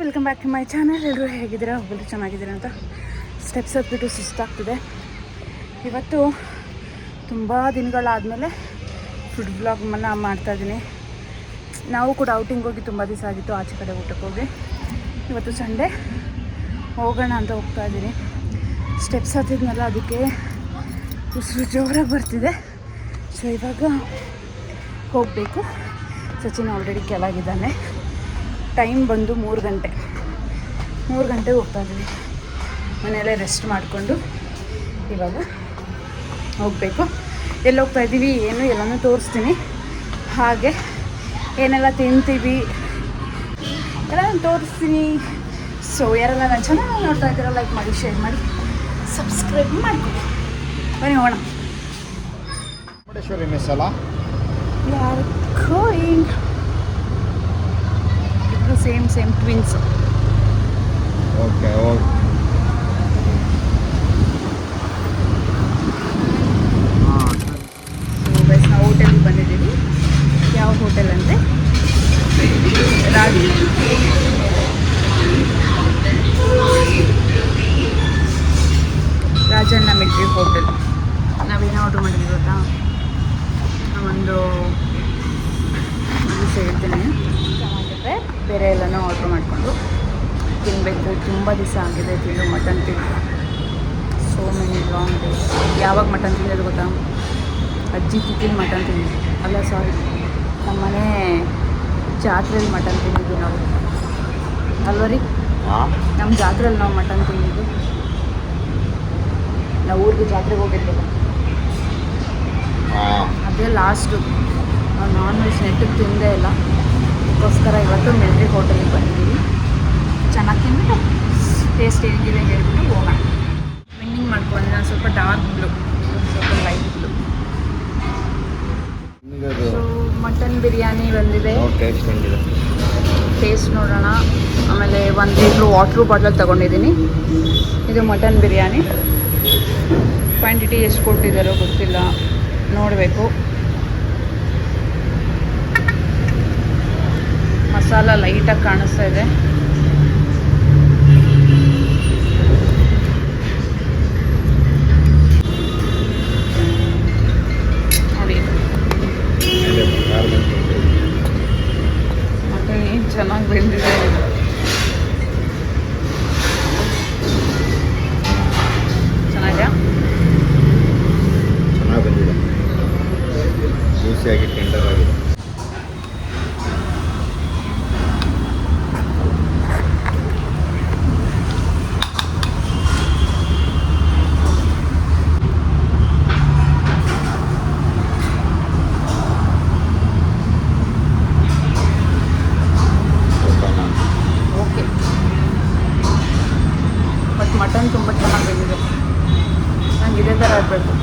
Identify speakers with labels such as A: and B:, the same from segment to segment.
A: Welcome back to my channel. ಎಲ್ಲರೂ ಹೇಗಿದ್ದೀರಾ? ಒಬ್ಬರು ಚೆನ್ನಾಗಿದ್ದೀರಾ ಅಂತ. ಸ್ಟೆಪ್ಸ್ ಹತ್ಬಿಟ್ಟು ಸುಸ್ತಾಗ್ತಿದೆ. ಇವತ್ತು ತುಂಬ ದಿನಗಳಾದಮೇಲೆ ಫುಡ್ ಬ್ಲಾಗನ್ನು ಮಾಡ್ತಾಯಿದ್ದೀನಿ. ನಾವು ಕೂಡ ಔಟಿಂಗ್ ಹೋಗಿ ತುಂಬ ದಿವಸ ಆಗಿತ್ತು, ಆಚೆ ಕಡೆ ಊಟಕ್ಕೆ ಹೋಗಿ. ಇವತ್ತು ಸಂಡೇ ಹೋಗೋಣ ಅಂತ ಹೋಗ್ತಾಯಿದ್ದೀನಿ. ಸ್ಟೆಪ್ಸ್ ಹತ್ತಿದ್ನಲ್ಲ, ಅದಕ್ಕೆ ಉಸಿರು ಜೋರಾಗಿ ಬರ್ತಿದೆ. ಸೊ ಇವಾಗ ಹೋಗಬೇಕು. ಸಚಿನ್ ಆಲ್ರೆಡಿ ಕೆಳಗಿದ್ದಾನೆ. ಟೈಮ್ ಬಂದು 3 ಗಂಟೆಗೆ ಹೋಗ್ತಾಯಿದ್ದೀವಿ. ಮನೆಯಲ್ಲೇ ರೆಸ್ಟ್ ಮಾಡಿಕೊಂಡು ಇವಾಗ ಹೋಗಬೇಕು. ಎಲ್ಲಿ ಹೋಗ್ತಾಯಿದ್ದೀವಿ ಏನು ಎಲ್ಲನೂ ತೋರಿಸ್ತೀನಿ. ಹಾಗೆ ಏನೆಲ್ಲ ತಿಂತೀವಿ ಎಲ್ಲ ತೋರಿಸ್ತೀನಿ. ಸೊ ಯಾರೆಲ್ಲ ನನ್ನ ಚಾನಲ್ ನೋಡ್ತಾ ಇದ್ದೀರ, ಲೈಕ್ ಮಾಡಿ, ಶೇರ್ ಮಾಡಿ, ಸಬ್ಸ್ಕ್ರೈಬ್ ಮಾಡ್ಕೊಳ್ಳಿ. ಬನ್ನಿ ಹೋಗೋಣ.
B: ಮುರುಡೇಶ್ವರಿ ಮೆಸ್ ಅಲ್ಲ,
A: ಯಾರು ಗೋಯಿಂಗ್ ಇಬ್ಬರು same twins.
B: Okay
A: so guys, ನಾವು ಹೋಟೆಲಿಗೆ ಬಂದಿದ್ದೀವಿ. ಯಾವ ಹೋಟೆಲ್ ಅಂದರೆ ರಾಜಣ್ಣ ಮಿಲ್ಟ್ರಿ ಹೋಟೆಲ್. ನಾವೇನು ಆರ್ಡ್ರ್ ಮಾಡಿದ್ವಿ ಗೊತ್ತಾ? ಒಂದು ಹೇಳ್ತೀನಿ, ಚೆನ್ನಾಗಿದೆ. ಬೇರೆ ಎಲ್ಲನೂ ಆರ್ಡ್ರ್ ಮಾಡಿಕೊಂಡು ತಿನ್ನಬೇಕು. ತುಂಬ ದಿವಸ ಆಗಿದೆ ತಿಂದು, ಮಟನ್ ತಿಂದು. So many long days. ಯಾವಾಗ ಮಟನ್ ತಿನ್ನೋದು ಗೊತ್ತಾ? ಅಜ್ಜಿ ತಿಕ್ಕಿನ ಮಟನ್ ತಿಂದಿದ್ದು ಅಲ್ಲ, ಸಾರಿ, ನಮ್ಮ ಮನೆ ಜಾತ್ರೆಯಲ್ಲಿ ಮಟನ್ ತಿಂದಿದ್ದು ನಾವು. ಅಲ್ವ ರೀ? ನಮ್ಮ ಜಾತ್ರೆಯಲ್ಲಿ ನಾವು ಮಟನ್ ತಿಂದಿದ್ದು. ನಾವು ಊರಿಗೆ ಜಾತ್ರೆಗೆ ಹೋಗಿರ್ಬೇಕು, ಅದೇ ಲಾಸ್ಟು. ನಾವು ನಾನ್ ವೆಜ್ ನೆಟ್ಟಿಗೆ ತಿಂದೇ ಇಲ್ಲ. ಅದಕ್ಕೋಸ್ಕರ ಇವತ್ತು ಮಿಲ್ಟ್ರಿ ಹೋಟೆಲಿಗೆ ಬಂದಿದ್ದೀವಿ. ಚೆನ್ನಾಗಿ ತಿಂದ್ಬಿಟ್ಟು ಟೇಸ್ಟ್ ಹೇಗಿದೆ ಹೇಳ್ಬಿಟ್ಟು ಹೋಗೋಣ. ವಿನ್ನಿಂಗ್ ಮಾಡ್ಕೊಂಡು ನಾನು ಸ್ವಲ್ಪ ಡಾರ್ಕ್ ಬ್ಲೂ, ಸ್ವಲ್ಪ light blue. So mutton biryani ಬಂದಿದೆ, ಟೇಸ್ಟ್ ನೋಡೋಣ. ಆಮೇಲೆ 1 ಲೀಟ್ರ್ ವಾಟ್ರ್ ಬಾಟ್ಲಲ್ಲಿ ತೊಗೊಂಡಿದ್ದೀನಿ. ಇದು ಮಟನ್ ಬಿರಿಯಾನಿ. ಕ್ವಾಂಟಿಟಿ ಎಷ್ಟು ಕೊಟ್ಟಿದ್ದಾರೋ ಗೊತ್ತಿಲ್ಲ, ನೋಡಬೇಕು. ಮಸಾಲ ಲೈಟಾಗಿ ಕಾಣಿಸ್ತಾ ಇದೆ. ನೋಡಿ, ಮಟನ್ ಏನು ಚೆನ್ನಾಗಿ ಬೆಂದಿದೆ. ಚೆನ್ನಾಗಿದೆಯಾ?
B: ಚೆನ್ನಾಗಿ ಬಂದಿದೆ, ಜ್ಯೂಸಿಯಾಗಿ ಟೆಂಡರ್ ಆಗಿದೆ.
A: ಓಕೆ, ಬಟ್ ಮಟನ್ ತುಂಬ ಚೆನ್ನಾಗಿ ಬಂದಿದೆ. ನಂಗೆ ಇದೇ ಥರ ಇರಬೇಕು.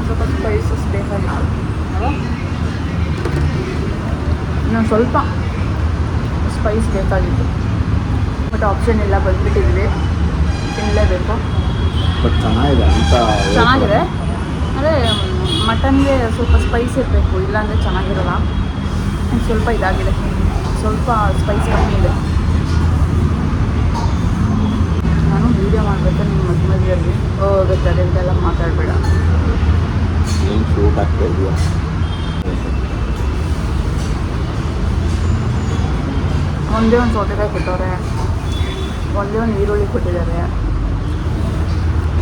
A: ಸ್ವಲ್ಪ ಸ್ಪೈಸಸ್ ಬೇಕಾಗಿತ್ತು, ಇನ್ನೊಂದು ಸ್ವಲ್ಪ ಸ್ಪೈಸ್ ಬೇಕಾಗಿತ್ತು. ಬಟ್ ಆಪ್ಷನ್ ಇಲ್ಲ, ಬಂದುಬಿಟ್ಟಿದ್ವಿ, ತಿನ್ನಲೇಬೇಕು.
B: ಬಟ್ ಚೆನ್ನಾಗಿದೆ ಅಂತ.
A: ಚೆನ್ನಾಗಿದೆ, ಅಂದರೆ ಮಟನ್ಗೆ ಸ್ವಲ್ಪ ಸ್ಪೈಸ್ ಇರಬೇಕು, ಇಲ್ಲಾಂದರೆ ಚೆನ್ನಾಗಿರಲ್ಲ. ಸ್ವಲ್ಪ ಇದಾಗಿದೆ, ಸ್ವಲ್ಪ ಸ್ಪೈಸ್ ಕಮ್ಮಿ ಇದೆ. ನಾನು ವೀಡಿಯೋ ಮಾಡಬೇಕು ನಿಮ್ಮ ಮಧ್ಯದಲ್ಲಿ. ಗೊತ್ತದೆ, ಇದೆಲ್ಲ ಮಾತಾಡಬೇಡ.
B: ಏನು ಶೂಟ್ ಆಗ್ತಾ ಇದೆಯಾ?
A: ಒಂದೇ ಒಂದು ಸೌತೆಕಾಯಿ ಕೊಟ್ಟವ್ರೆ, ಒಂದೇ ಒಂದು ಈರುಳ್ಳಿ ಕೊಟ್ಟಿದ್ದಾರೆ,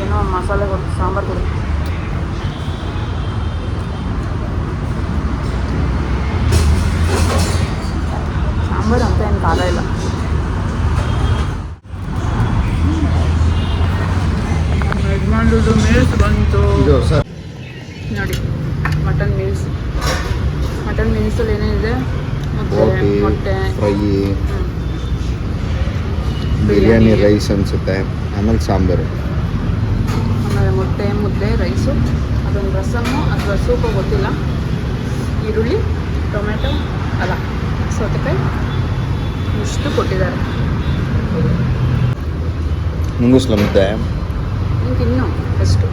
A: ಏನೋ ಮಸಾಲೆ ಕೊಟ್ಟು ಸಾಂಬಾರು ಕೊಡು. ಸಾಂಬಾರು ಅಂತ ಏನು ಖಾರ ಇಲ್ಲ. ಯಜಮಾನ್ರದ್ದು ಮೀಲ್ಸ್ ಬಂತು ನೋಡಿ. ಮಟನ್ ಮೀಲ್ಸಲ್ಲಿ ಏನೇನಿದೆ? ಮೊಟ್ಟೆ
B: ಫ್ರೈ, ಬಿರಿಯಾನಿ ರೈಸ್ ಅನಿಸುತ್ತೆ, ಆಮೇಲೆ ಸಾಂಬಾರು,
A: ಆಮೇಲೆ ಮೊಟ್ಟೆ, ಮುದ್ದೆ, ರೈಸು, ಅದೊಂದು ರಸಮ್ಮು ಅಥವಾ ಸೂಪು ಗೊತ್ತಿಲ್ಲ, ಈರುಳ್ಳಿ, ಟೊಮೆಟೊ ಅಲ್ಲ ಸೌತೆಕಾಯಿ, ಇಷ್ಟು ಕೊಟ್ಟಿದ್ದಾರೆ.
B: ನುಂಗಿಸ್ಲ ಮುದ್ದೆ
A: ನಿಂಗೆ ಇನ್ನೂ ಫಸ್ಟು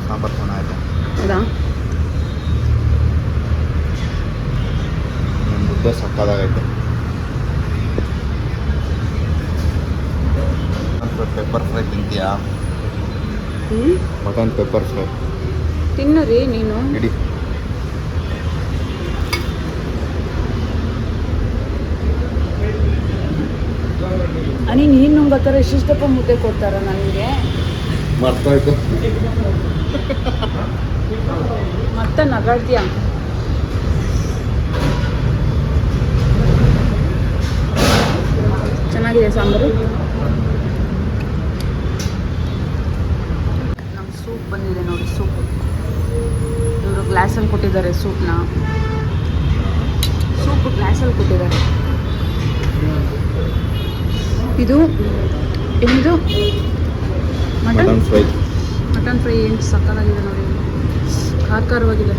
B: ಸಾಂಬಾರು ಕೋಣ ಆಯಿತು.
A: ಹೌದಾ?
B: ನನ್ನ ಮುದ್ದೆ ಸಕ್ಕದಾಗೈತೆ. ಪೆಪ್ಪರ್ ಫ್ರೈ ತಿಂತೀಯಾ? ಮಟನ್ ಪೆಪ್ಪರ್ ಫ್ರೈ
A: ತಿನ್ನು ರೀ ನೀನು.
B: ಇಡಿ.
A: ನೀನು ನುಂಗೋತ್ತರ ಇಷ್ಟಿಷ್ಟಪ್ಪ ಮುದ್ದೆ ಕೊಡ್ತಾರ ನನಗೆ.
B: ಮರ್ತಾಯ್ತು.
A: ಮತ್ತೆ ನಗಾಡ್ತೀಯ. ಚೆನ್ನಾಗಿದೆ ಸಾಂಬಾರು. ನಮ್ಮ ಸೂಪ್ ಬಂದಿದೆ ನೋಡಿ. ಸೂಪ್ ಇವರು ಗ್ಲಾಸಲ್ಲಿ ಕೊಟ್ಟಿದ್ದಾರೆ. ಸೂಪ್ನ ಸೂಪ್ ಗ್ಲಾಸಲ್ಲಿ ಕೊಟ್ಟಿದ್ದಾರೆ. ಇದು ಏನಿದು?
B: Mutton fry.
A: ಮಟನ್ ಫ್ರೈ ಏನು ಸಕ್ಕತ್ತಾಗಿದೆ ನೋಡಿ. ಖಾರವಾಗಿದೆ.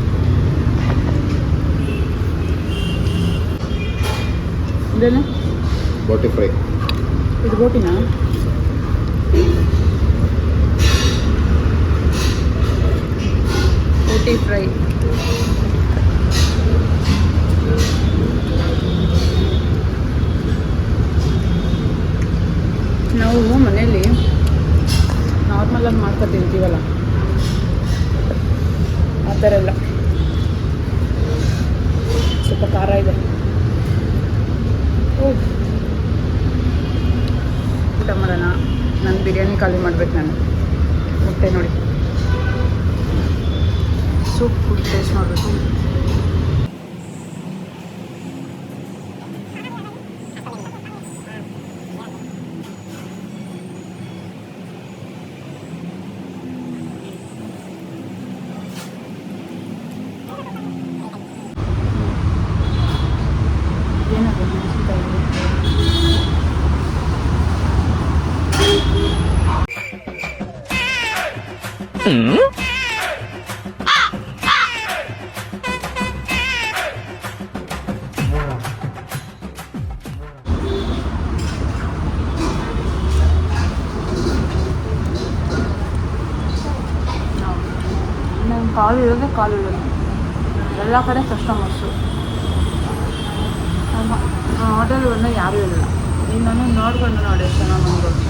A: ಇದೇನು?
B: ಬೋಟಿ ಫ್ರೈ.
A: ಇದು ಬೋಟಿನಾ? ಬೋಟಿ ಫ್ರೈ. ನಾವು ಮನೇಲಿ ನಾರ್ಮಲಾಗಿ ಮಾಡ್ಕೊ ತಿಂತೀವಲ್ಲ ಆ ಥರ ಎಲ್ಲ. ಸ್ವಲ್ಪ ಖಾರ ಇದೆ. ಊಟ ಮಾಡೋಣ. ನಾನು ಬಿರಿಯಾನಿ ಖಾಲಿ ಮಾಡ್ಬೇಕು. ನಾನು ಮುಟ್ಟೆ ನೋಡಿ. ಸೂಪ್ ಫುಡ್ ಟೇಸ್ಟ್ ಮಾಡಬೇಕು. ಏನದು ಮೆಣಸಿನ್ಕಾಯಿ? ನಾನು ಕಾಲು ಇರೋದೇ ಎಲ್ಲ ಕಡೆ ಕಸ್ಟಮರ್ಸು. ಹೋಟೆಲ್ ಬಂದಾಗ ಯಾರೂ ಇಲ್ಲ. ಈಗ ನಾನು ನೋಡ್ಕೊಂಡು ನೋಡಿ ಎಷ್ಟು ಚೆನ್ನಾಗಿ ನೋಡ್ಬೋದು.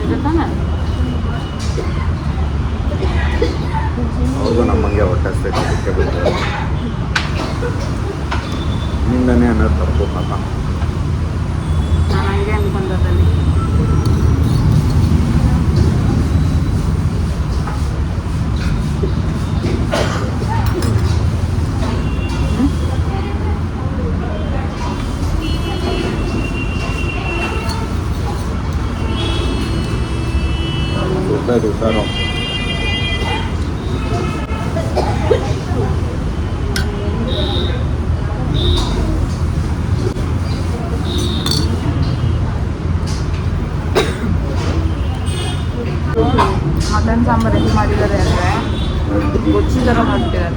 A: ಇದೆ ತಾನೆ?
B: ಅವ್ರಿಗೂ ನಮ್ಮಂಗೆ ಹೊಟ್ಟೆ ಹಸ್ಬೇಕು. ಅದಕ್ಕೆ ಬಿಟ್ಟು ನಿಂದನೇ ಅನ್ನೋದು ತಪ್ಪು ಪಾಪ.
A: ನಾನು ಹಂಗೆ ಅಂದ್ಕೊಂಡದಲ್ಲಿ.
B: ಉತ್ತಾರೋ
A: ಮಟನ್ ಸಾಂಬಾರು ಎಷ್ಟು ಮಾಡಿದ್ದಾರೆ ಅಂದರೆ ಗೊಜ್ಜು ಥರ ಮಾಡ್ತಿದ್ದಾರೆ.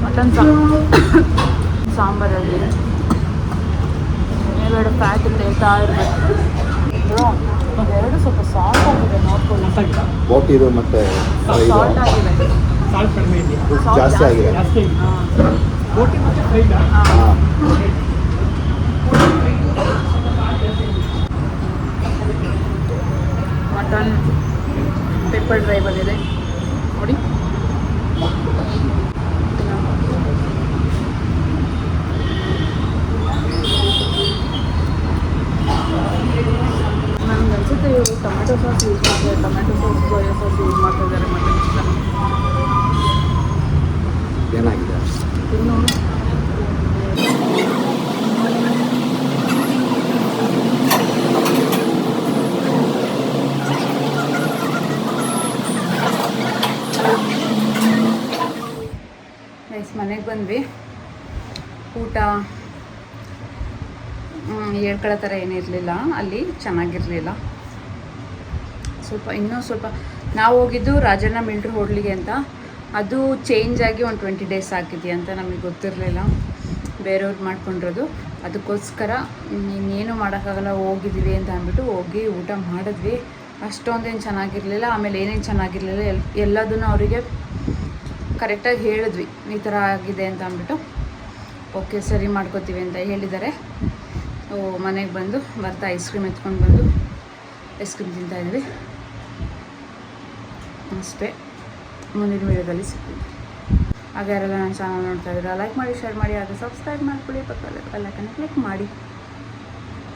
A: ಮಟನ್ ಸಾಂಬಾರಲ್ಲಿ ಬೇಡ ಫ್ಯಾಟ್ ತೇಳ್ತಾ ಇರಬೇಕು. ಎರಡು ಸ್ವಲ್ಪ ಸಾಲ್ಟ್ ಆಗಿದೆ ನೋಡ್ಕೊಳ್ಳಿ.
B: ಬೋಟಿದು ಮತ್ತೆ
A: ಸಾಲ್ಟ್ ಆಗಿದೆ.
B: ಜಾಸ್ತಿ ಆಗಿದೆ. ಹಾಂ.
A: ಮಟನ್ ಪೆಪ್ಪರ್ ಡ್ರೈ ಬಂದಿದೆ ನೋಡಿ. ನನಗೆ ಅನಿಸುತ್ತೆ ಇವರು ಟೊಮೆಟೊ ಸಾಸ್ ಯೂಸ್ ಮಾಡ್ತಾರೆ. Tomato sauce soya sauce use ಮಾಡ್ತಾ ಇದ್ದಾರೆ ಮಟನ್ ಚಿಕನ್.
B: ಏನಾಗಿದೆ?
A: ಇನ್ನು ಮನೆಗೆ ಬಂದ್ವಿ. ಊಟ ಹೇಳ್ಕೊಳ್ಳೋ ಥರ ಏನಿರಲಿಲ್ಲ. ಅಲ್ಲಿ ಚೆನ್ನಾಗಿರಲಿಲ್ಲ. ಇನ್ನೂ ಸ್ವಲ್ಪ ನಾವು ಹೋಗಿದ್ದು ರಾಜಣ್ಣ ಮಿಲ್ಟ್ರಿ ಹೋಟ್ಲಿಗೆ ಅಂತ. ಅದು ಚೇಂಜ್ ಆಗಿ ಒಂದು 20 ಡೇಸ್ ಆಗಿದೆಯಾ ಅಂತ ನಮಗೆ ಗೊತ್ತಿರಲಿಲ್ಲ, ಬೇರೆಯವ್ರು ಮಾಡ್ಕೊಂಡಿರೋದು. ಅದಕ್ಕೋಸ್ಕರ ಇನ್ನೇನು ಮಾಡೋಕ್ಕಾಗಲ್ಲ, ಹೋಗಿದ್ದೀವಿ ಅಂತ ಅಂದ್ಬಿಟ್ಟು ಹೋಗಿ ಊಟ ಮಾಡಿದ್ವಿ. ಅಷ್ಟೊಂದೇನು ಚೆನ್ನಾಗಿರಲಿಲ್ಲ. ಆಮೇಲೆ ಏನೇನು ಚೆನ್ನಾಗಿರಲಿಲ್ಲ ಎಲ್ಲದನ್ನು ಅವರಿಗೆ ಕರೆಕ್ಟಾಗಿ ಹೇಳಿದ್ವಿ, ಈ ಥರ ಆಗಿದೆ ಅಂತ ಅಂದ್ಬಿಟ್ಟು. ಓಕೆ ಸರಿ ಮಾಡ್ಕೋತೀವಿ ಅಂತ ಹೇಳಿದ್ದಾರೆ. ಮನೆಗೆ ಬಂದು ಬರ್ತಾ ಐಸ್ ಕ್ರೀಮ್ ಎತ್ಕೊಂಡು ಬಂದು ಐಸ್ ಕ್ರೀಮ್ ತಿಂತಾಯಿದ್ವಿ ಅಷ್ಟೇ. ಮುಂದಿನ ವೀಡಿಯೋದಲ್ಲಿ ಸಿಗ್ತೀವಿ. ಹಾಗೆ ಯಾರೆಲ್ಲ ನನ್ನ ಚಾನಲ್ ನೋಡ್ತಾ ಇದ್ದೀರಾ ಲೈಕ್ ಮಾಡಿ, ಶೇರ್ ಮಾಡಿ, ಹಾಗೆ ಸಬ್ಸ್ಕ್ರೈಬ್ ಮಾಡ್ಕೊಳ್ಳಿ, ಪಕ್ಕದಲ್ಲಿ ಬೆಲ್ ಐಕಾನ್ ಕ್ಲಿಕ್ ಮಾಡಿ.